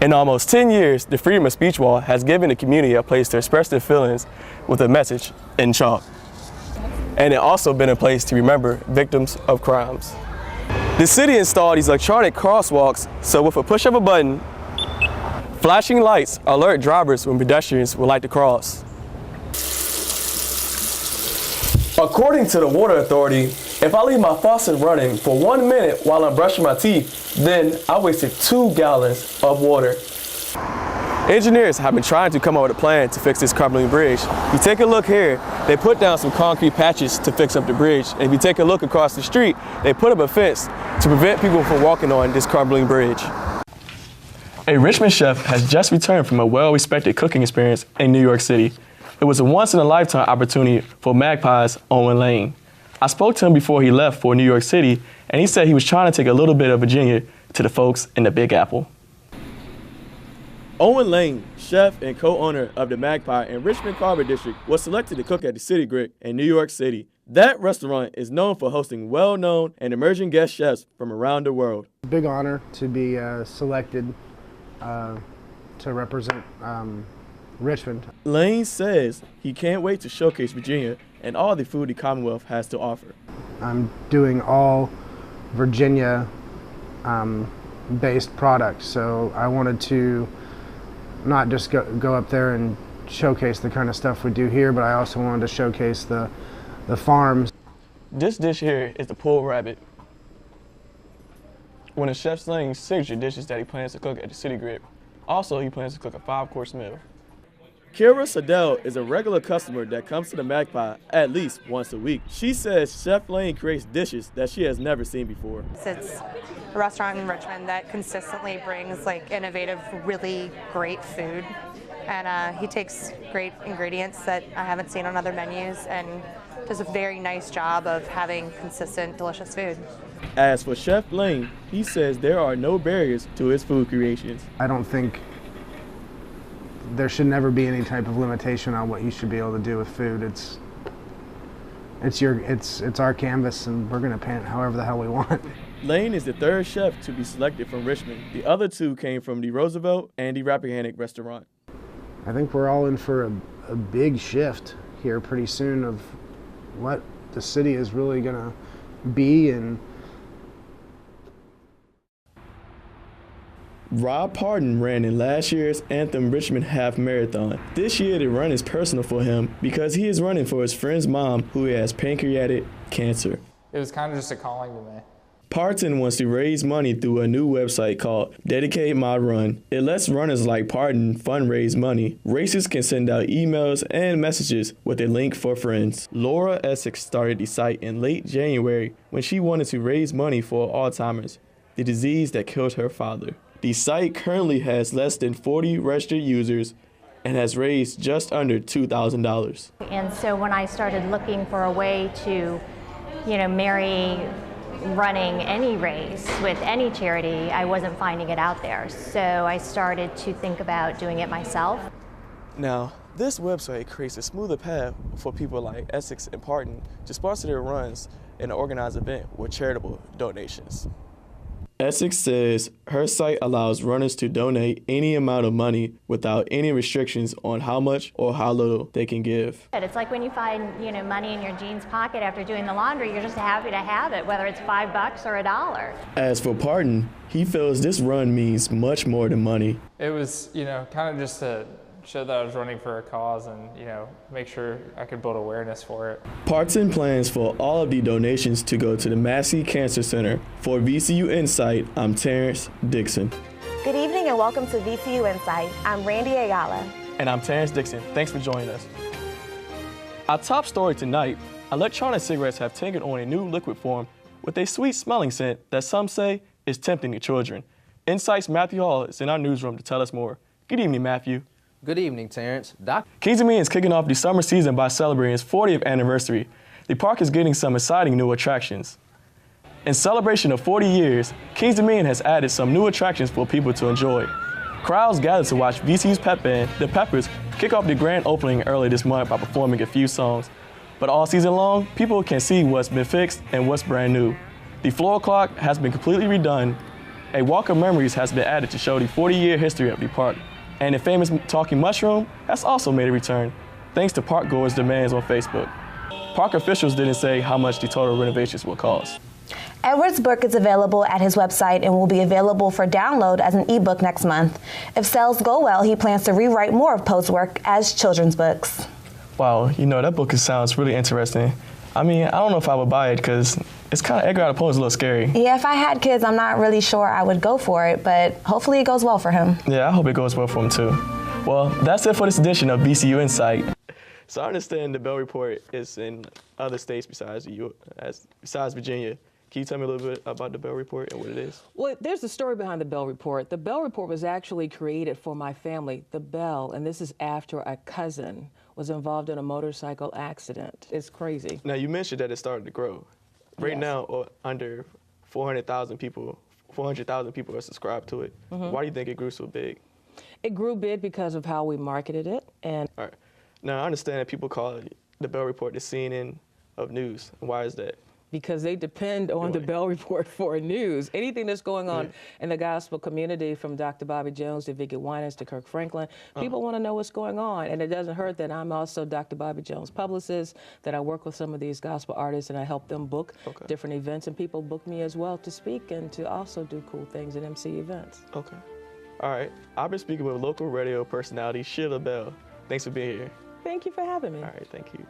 In almost 10 years, the Freedom of Speech Wall has given the community a place to express their feelings with a message in chalk. And it also been a place to remember victims of crimes. The city installed these electronic crosswalks, so with a push of a button, flashing lights alert drivers when pedestrians would like to cross. According to the Water Authority, if I leave my faucet running for 1 minute while I'm brushing my teeth, then I wasted 2 gallons of water. Engineers have been trying to come up with a plan to fix this crumbling bridge. If you take a look here, they put down some concrete patches to fix up the bridge. And if you take a look across the street, they put up a fence to prevent people from walking on this crumbling bridge. A Richmond chef has just returned from a well-respected cooking experience in New York City. It was a once-in-a-lifetime opportunity for Magpie's Owen Lane. I spoke to him before he left for New York City, and he said he was trying to take a little bit of Virginia to the folks in the Big Apple. Owen Lane, chef and co-owner of the Magpie in Richmond Carver District, was selected to cook at the City Grick in New York City. That restaurant is known for hosting well-known and emerging guest chefs from around the world. Big honor to be selected to represent Richmond. Lane says he can't wait to showcase Virginia and all the food the Commonwealth has to offer. I'm doing all Virginia based products, so I wanted to not just go up there and showcase the kind of stuff we do here, but I also wanted to showcase the farms. This dish here is the pulled rabbit. One of Chef Lane's signature dishes that he plans to cook at the City Grick. Also, he plans to cook a 5-course meal. Kira Sadell is a regular customer that comes to the Magpie at least once a week. She says Chef Lane creates dishes that she has never seen before. It's a restaurant in Richmond that consistently brings innovative, really great food. And he takes great ingredients that I haven't seen on other menus and does a very nice job of having consistent, delicious food. As for Chef Lane, he says there are no barriers to his food creations. I don't think there should never be any type of limitation on what you should be able to do with food. It's our canvas, and we're gonna paint it however the hell we want. Lane is the 3rd chef to be selected from Richmond. The other 2 came from the Roosevelt and the Rappahannock restaurant. I think we're all in for a big shift here pretty soon of what the city is really gonna be. And Rob Parton ran in last year's Anthem Richmond Half Marathon. This year the run is personal for him because he is running for his friend's mom who has pancreatic cancer. It was kind of just a calling to me. Parton wants to raise money through a new website called Dedicate My Run. It lets runners like Parton fundraise money. Racers can send out emails and messages with a link for friends. Laura Essex started the site in late January when she wanted to raise money for Alzheimer's, the disease that killed her father. The site currently has less than 40 registered users and has raised just under $2,000. And so when I started looking for a way to, marry running any race with any charity, I wasn't finding it out there. So I started to think about doing it myself. Now, this website creates a smoother path for people like Essex and Parton to sponsor their runs and organize events with charitable donations. Essex says her site allows runners to donate any amount of money without any restrictions on how much or how little they can give. It's like when you find, money in your jeans pocket after doing the laundry, you're just happy to have it, whether it's $5 or $1. As for Parton, he feels this run means much more than money. It was, kind of just to show that I was running for a cause and, make sure I could build awareness for it. Parton plans for all of the donations to go to the Massey Cancer Center. For VCU Insight, I'm Terrance Dixon. Good evening and welcome to VCU Insight. I'm Randy Ayala. And I'm Terrance Dixon. Thanks for joining us. Our top story tonight, electronic cigarettes have taken on a new liquid form with a sweet smelling scent that some say is tempting to children. Insight's Matthew Hall is in our newsroom to tell us more. Good evening, Matthew. Good evening, Terrance. Kings Dominion is kicking off the summer season by celebrating its 40th anniversary. The park is getting some exciting new attractions. In celebration of 40 years, Kings Dominion has added some new attractions for people to enjoy. Crowds gather to watch VCU's pep band, the Peppers, kick off the grand opening early this month by performing a few songs. But all season long, people can see what's been fixed and what's brand new. The floor clock has been completely redone, A Walk of Memories has been added to show the 40-year history of the park, and the famous talking mushroom has also made a return, thanks to park goers' demands on Facebook. Park officials didn't say how much the total renovations will cost. Edward's book is available at his website and will be available for download as an ebook next month. If sales go well, he plans to rewrite more of Poe's work as children's books. Wow, you know, that book sounds really interesting. I mean, I don't know if I would buy it because it's kind of Edgar Allan Poe is a little scary. Yeah, if I had kids, I'm not really sure I would go for it, but hopefully it goes well for him. Yeah, I hope it goes well for him too. Well, that's it for this edition of VCU Insight. So I understand the Bell Report is in other states besides Virginia. Can you tell me a little bit about the Bell Report and what it is? Well, there's a story behind the Bell Report. The Bell Report was actually created for my family. The Bell, and this is after a cousin was involved in a motorcycle accident. It's crazy. Now, you mentioned that it started to grow. Right Yes. now, under 400,000 people are subscribed to it. Mm-hmm. Why do you think it grew so big? It grew big because of how we marketed it. And All right. Now, I understand that people call the Bell Report the CNN of news. Why is that? because they depend on the Bell Report for news. Anything that's going on in the gospel community, from Dr. Bobby Jones to Vicki Winans to Kirk Franklin, people want to know what's going on. And it doesn't hurt that I'm also Dr. Bobby Jones' publicist, that I work with some of these gospel artists and I help them book different events, and people book me as well to speak and to also do cool things at MC events. Okay. All right. I've been speaking with local radio personality Sheila Bell. Thanks for being here. Thank you for having me. All right. Thank you.